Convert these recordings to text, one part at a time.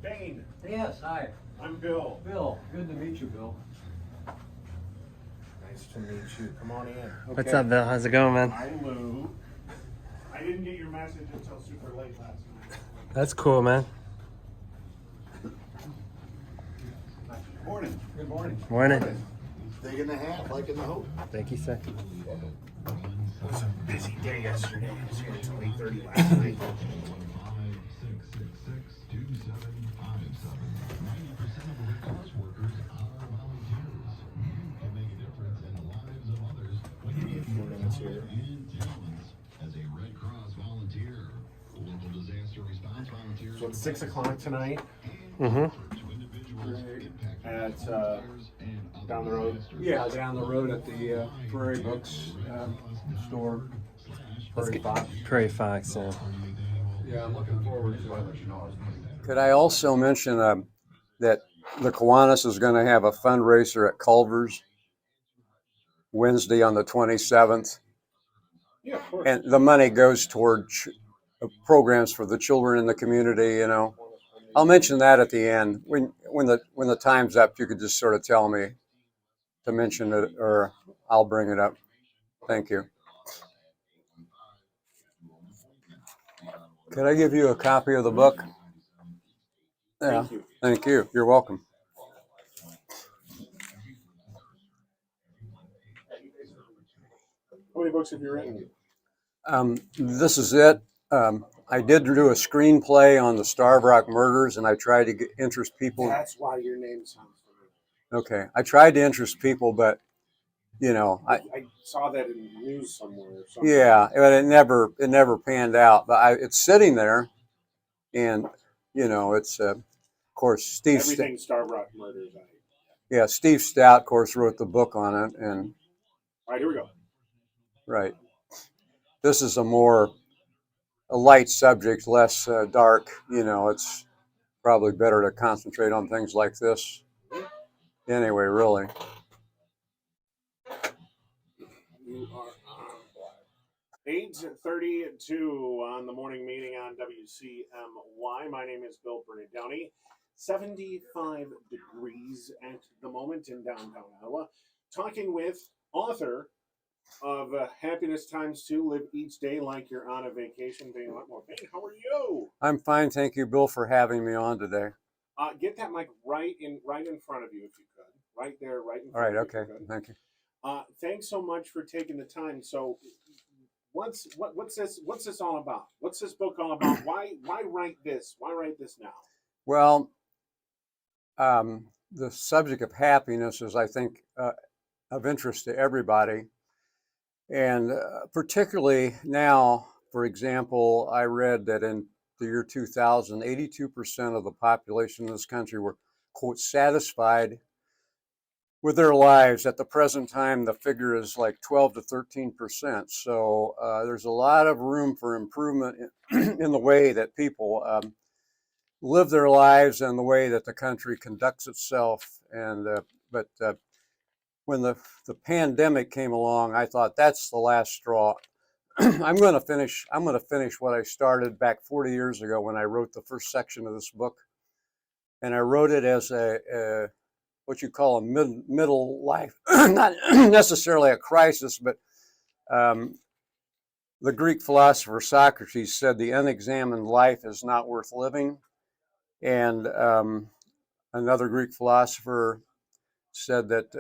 Dane. Yes, hi. I'm Bill. Bill, good to meet you, Bill. Nice to meet you. Come on in. Okay. What's up, Bill? How's it going, man? I'm Lou. I didn't get your message until super late last night. That's cool, man. Morning. Good morning. Morning. Dig in the hat, like in the hope. Thank you, sir. It was a busy day yesterday. I was here until 8:30 last night. So it's 6 o'clock tonight. Mm-hmm. At down the road. Yeah, down the road at the Prairie Books store. Prairie Fox. Prairie Fox, yeah. Yeah, I'm looking forward to it. Could I also mention that the Kiwanis is going to have a fundraiser at Culver's Wednesday on the 27th, Yeah, of course. and the money goes toward programs for the children in the community. You know, I'll mention that at the end when the time's up. You could just sort of tell me to mention it, or I'll bring it up. Thank you. Could I give you a copy of the book? Yeah. Thank you. Thank you. You're welcome. How many books have you written? This is it. I did do a screenplay on the Starved Rock murders, and I tried to interest people. That's why your name sounds familiar. Okay, I tried to interest people, but you know, I saw that in the news somewhere. Or something. yeah, but it never panned out. But it's sitting there, and you know, it's of course Steve. Everything Starved Rock murders. Yeah, Steve Stout, of course, wrote the book on it, and All right, here we go. right. This is a light subject, less dark. You know, it's probably better to concentrate on things like this. Anyway, really. You are 8:32 on the morning meeting on WCMY. My name is Bill Bernadoni. 75 degrees at the moment in downtown Ottawa. Talking with author of Happiness Times 2, Live Each Day Like You're on a Vacation. Dane Wetmore. Dane, how are you? I'm fine, thank you, Bill, for having me on today. Get that mic right in front of you if you could. Right there, right in All front right, of you. okay, thank you. Thanks so much for taking the time. So, what's this all about? What's this book all about? Why write this? Why write this now? Well, the subject of happiness is, I think, of interest to everybody, and particularly now. For example, I read that in the year 2000, 82% of the population in this country were, quote, satisfied with their lives. At the present time, the figure is like 12 to 13%. So there's a lot of room for improvement in the way that people live their lives and the way that the country conducts itself. And but when the pandemic came along, I thought that's the last straw. I'm going to finish what I started back 40 years ago when I wrote the first section of this book, and I wrote it as a what you call a middle life, not necessarily a crisis, but the Greek philosopher Socrates said the unexamined life is not worth living, and another Greek philosopher said that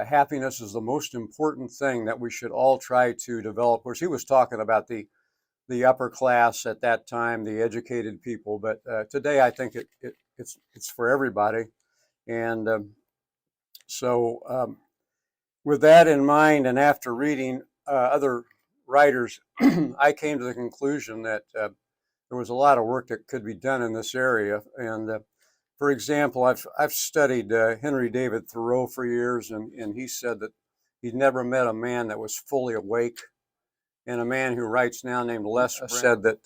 happiness is the most important thing that we should all try to develop. Of course, he was talking about the upper class at that time, the educated people, but today I think it's for everybody. And so with that in mind, and after reading other writers, I came to the conclusion that there was a lot of work that could be done in this area. And for example, I've studied Henry David Thoreau for years, and he said that he'd never met a man that was fully awake. And a man who writes now named Les said that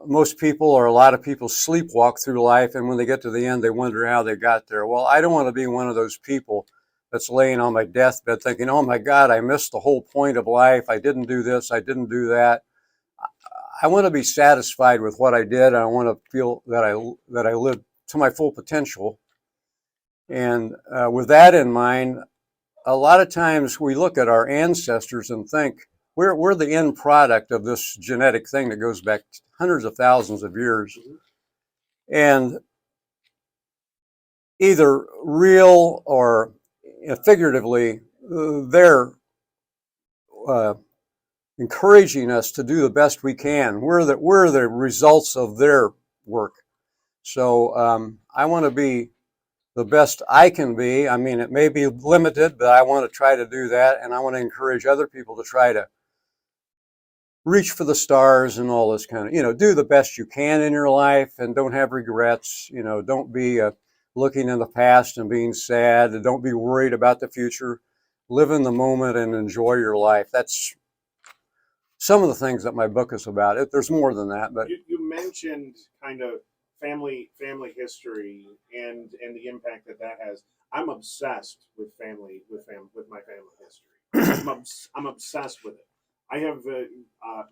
most people, or a lot of people, sleepwalk through life, and when they get to the end, they wonder how they got there. Well, I don't want to be one of those people that's laying on my deathbed thinking, oh my God, I missed the whole point of life. I didn't do this, I didn't do that. I want to be satisfied with what I did. And I want to feel that I lived to my full potential. And with that in mind, a lot of times we look at our ancestors and think we're the end product of this genetic thing that goes back hundreds of thousands of years. And either real or figuratively, they're encouraging us to do the best we can. We're the results of their work. So I want to be the best I can be. I mean, it may be limited, but I want to try to do that, and I want to encourage other people to try to reach for the stars and all this kind of, do the best you can in your life, and don't have regrets. Don't be looking in the past and being sad, and don't be worried about the future. Live in the moment and enjoy your life. That's some of the things that my book is about. There's more than that, but you mentioned kind of family history and the impact that has. I'm obsessed with my family history. I'm obsessed with it. I have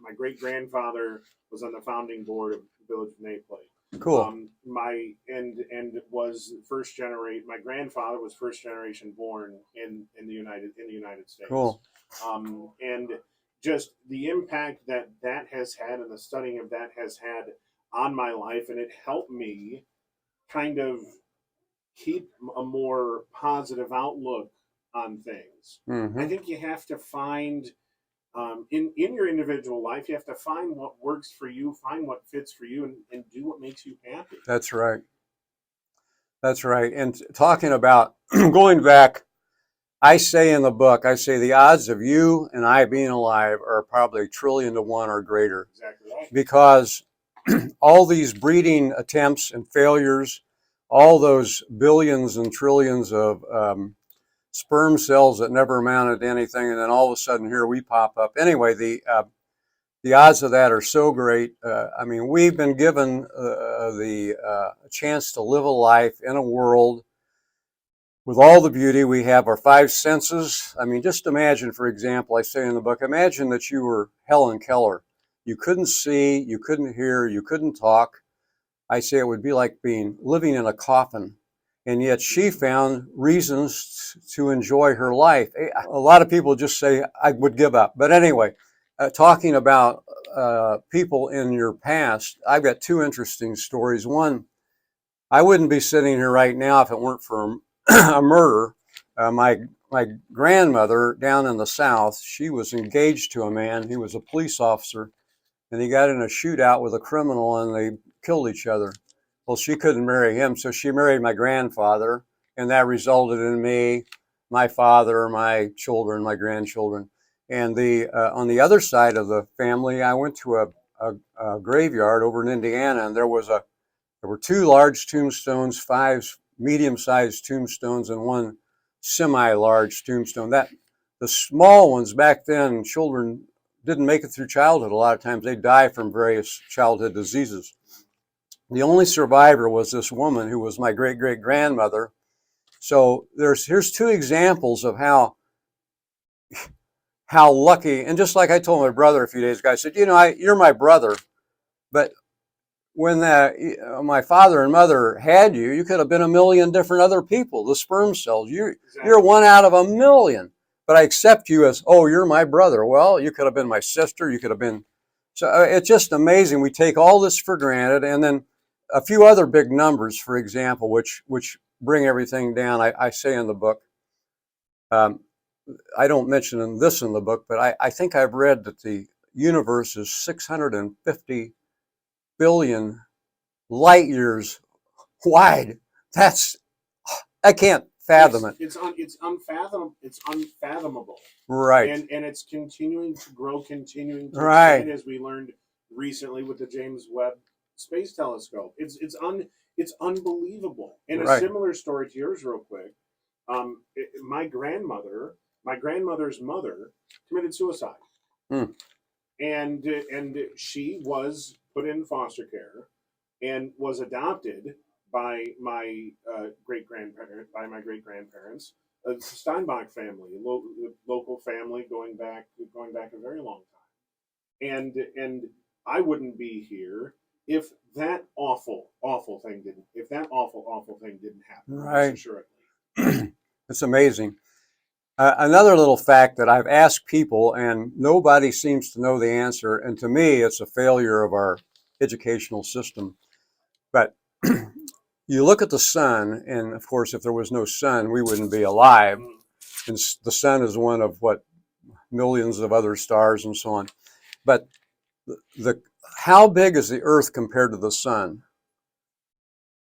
my great grandfather was on the founding board of the Village of Naples. cool. Was first generation. My grandfather was first generation born in the United States. Cool. And just the impact that has had and the studying of that has had on my life, and it helped me kind of keep a more positive outlook on things. Mm-hmm. I think you have to find in your individual life, you have to find what works for you, find what fits for you, and do what makes you happy. That's right. That's right. And talking about going back, I say in the book, the odds of you and I being alive are probably 1 trillion to 1 or greater. Exactly right. Because all these breeding attempts and failures, all those billions and trillions of sperm cells that never amounted to anything, and then all of a sudden here we pop up. Anyway, the odds of that are so great. I mean, we've been given the chance to live a life in a world with all the beauty. We have our 5 senses. I mean, just imagine, for example, I say in the book, imagine that you were Helen Keller. You couldn't see, you couldn't hear, you couldn't talk. I say it would be like living in a coffin. And yet she found reasons to enjoy her life. A lot of people just say, I would give up. But anyway, talking about people in your past, I've got 2 interesting stories. One, I wouldn't be sitting here right now if it weren't for a murder. My grandmother down in the South, she was engaged to a man. He was a police officer, and he got in a shootout with a criminal, and they killed each other. Well, she couldn't marry him, so she married my grandfather, and that resulted in me, my father, my children, my grandchildren. And on the other side of the family, I went to a graveyard over in Indiana, and there were 2 large tombstones, 5 medium-sized tombstones, and 1 semi-large tombstone. The small ones back then, children didn't make it through childhood. A lot of times they die from various childhood diseases. The only survivor was this woman who was my great-great-grandmother. So here's 2 examples of how lucky, and just like I told my brother a few days ago, I said, you're my brother, but when my father and mother had you, you could have been a million different other people, the sperm cells. You're 1 out of a million. But I accept you as, you're my brother. Well, you could have been my sister. You could have been. So it's just amazing. We take all this for granted. And then a few other big numbers, for example, which bring everything down. I say in the book, I don't mention this in the book, but I think I've read that the universe is 650 billion light years wide. I can't fathom it. It's unfathomable. It's unfathomable. Right. And it's continuing to grow, continuing to Right. expand, as we learned recently with the James Webb Space Telescope. It's unbelievable. And a Right. similar story to yours, real quick. My grandmother's mother committed suicide. And she was put in foster care and was adopted by my great grandparents, a Steinbach family, local family going back a very long time. And I wouldn't be here if that awful thing didn't happen. Right. Assuredly. It's amazing. Another little fact that I've asked people and nobody seems to know the answer, and to me it's a failure of our educational system. But you look at the sun, and of course if there was no sun we wouldn't be alive. And the sun is one of what, millions of other stars and so on. But the how big is the earth compared to the sun?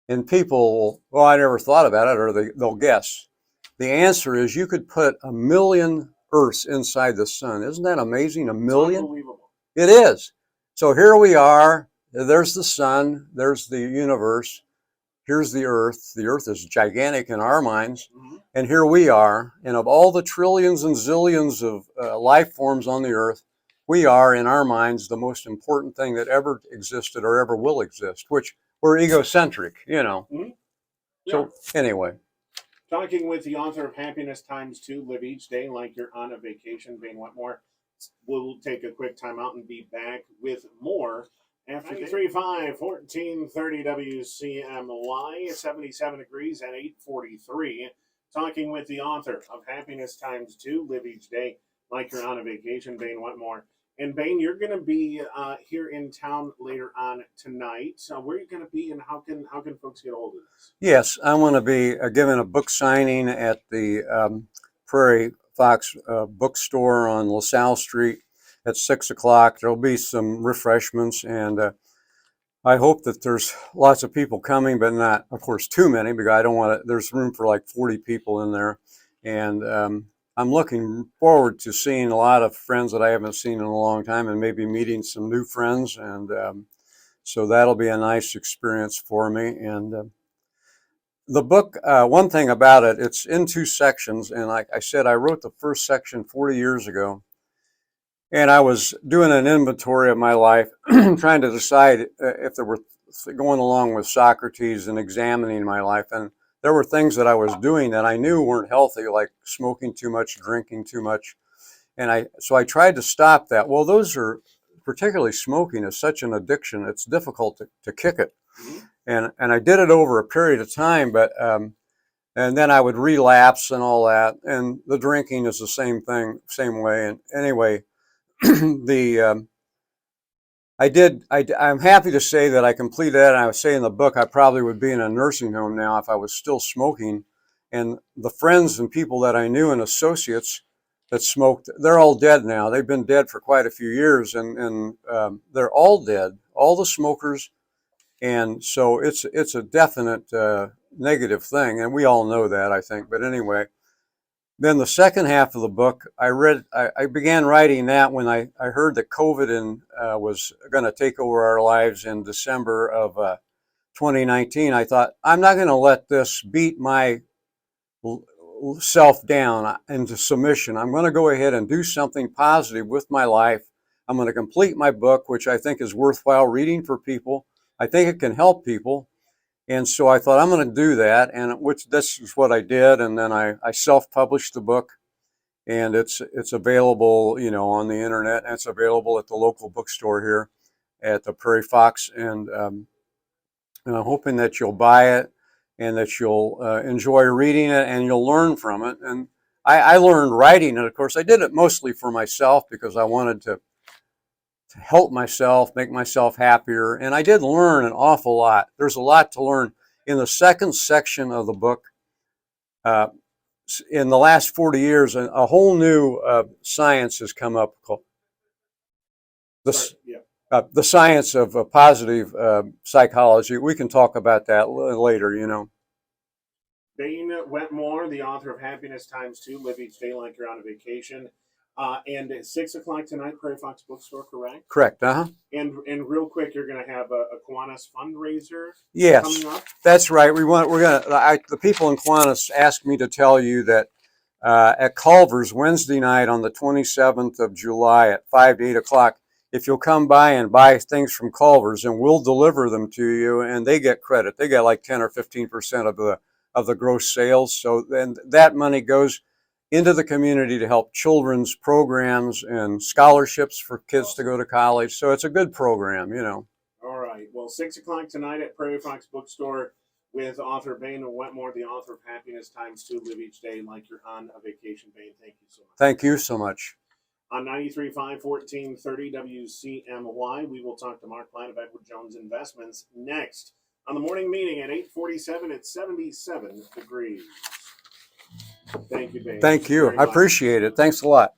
And people, well, I never thought about it, or they'll guess. The answer is you could put 1 million Earths inside the sun. Isn't that amazing? 1 million? Unbelievable. It is. So here we are. There's the sun. There's the universe. Here's the Earth. The Earth is gigantic in our minds. Mm-hmm. And here we are. And of all the trillions and zillions of life forms on the Earth, we are, in our minds, the most important thing that ever existed or ever will exist, which we're egocentric, you know. Mm-hmm. Yeah. So anyway. Talking with the author of Happiness Times 2, Live Each Day Like You're on a Vacation, Bain Wetmore. We'll take a quick time out and be back with more after 93.5, 1430 WCMY, 77 degrees at 8:43. Talking with the author of Happiness Times 2, Live Each Day Like You're on a Vacation, Bain Wetmore. And Bain, you're going to be here in town later on tonight. So where are you going to be, and how can folks get a hold of this? Yes, I'm going to be giving a book signing at the Prairie Fox bookstore on LaSalle Street at 6 o'clock. There'll be some refreshments, and I hope that there's lots of people coming, but not, of course, too many, because I don't want to. There's room for like 40 people in there, and I'm looking forward to seeing a lot of friends that I haven't seen in a long time, and maybe meeting some new friends, and so that'll be a nice experience for me. And the book, one thing about it, it's in 2 sections, and like I said, I wrote the first section 40 years ago, and I was doing an inventory of my life, trying to decide if there were, going along with Socrates and examining my life, and there were things that I was doing that I knew weren't healthy, like smoking too much, drinking too much, and so I tried to stop that. Well, those are, particularly smoking, is such an addiction, it's difficult to kick it. And I did it over a period of time, but and then I would relapse and all that. And the drinking is the same thing, same way. And anyway, I'm happy to say that I completed that. And I was saying in the book, I probably would be in a nursing home now if I was still smoking. And the friends and people that I knew and associates that smoked, they're all dead now. They've been dead for quite a few years, and they're all dead, all the smokers. And so it's a definite negative thing, and we all know that, I think. But anyway, then the second half of the book, I began writing that when I heard that COVID was going to take over our lives in December of 2019. I thought, I'm not going to let this beat my self down into submission. I'm going to go ahead and do something positive with my life. I'm going to complete my book, which I think is worthwhile reading for people. I think it can help people. And so I thought, I'm going to do that, and this is what I did. And then I self-published the book, and it's available, on the internet, and it's available at the local bookstore here at the Prairie Fox. And I'm hoping that you'll buy it and that you'll enjoy reading it and you'll learn from it. And I learned writing, and of course I did it mostly for myself because I wanted to help myself, make myself happier. And I did learn an awful lot. There's a lot to learn. In the second section of the book, in the last 40 years, a whole new science has come up called the science of positive psychology. We can talk about that later, Bain Wetmore, the author of Happiness Times 2, Live Each Day Like You're on a Vacation. And at 6 o'clock tonight, Prairie Fox Bookstore, correct? Correct, uh-huh. And real quick, you're going to have a Kiwanis fundraiser coming up? That's right. The people in Kiwanis asked me to tell you that at Culver's Wednesday night on the 27th of July at 5 to 8 o'clock, if you'll come by and buy things from Culver's, and we'll deliver them to you, and they get credit. They get like 10 or 15% of the gross sales. So then that money goes into the community to help children's programs and scholarships for kids to go to college. So it's a good program, you know. All right. Well, 6 o'clock tonight at Prairie Fox Bookstore with author Bain Wetmore, the author of Happiness Times 2, Live Each Day Like You're on a Vacation. Bain, thank you so much. Thank you so much. On 93.5, 1430 WCMY, we will talk to Mark Platt of Edward Jones Investments next on the morning meeting at 8:47 at 77 degrees. Thank you, Bain. Thank you. Very I much. appreciate it. Thanks a lot.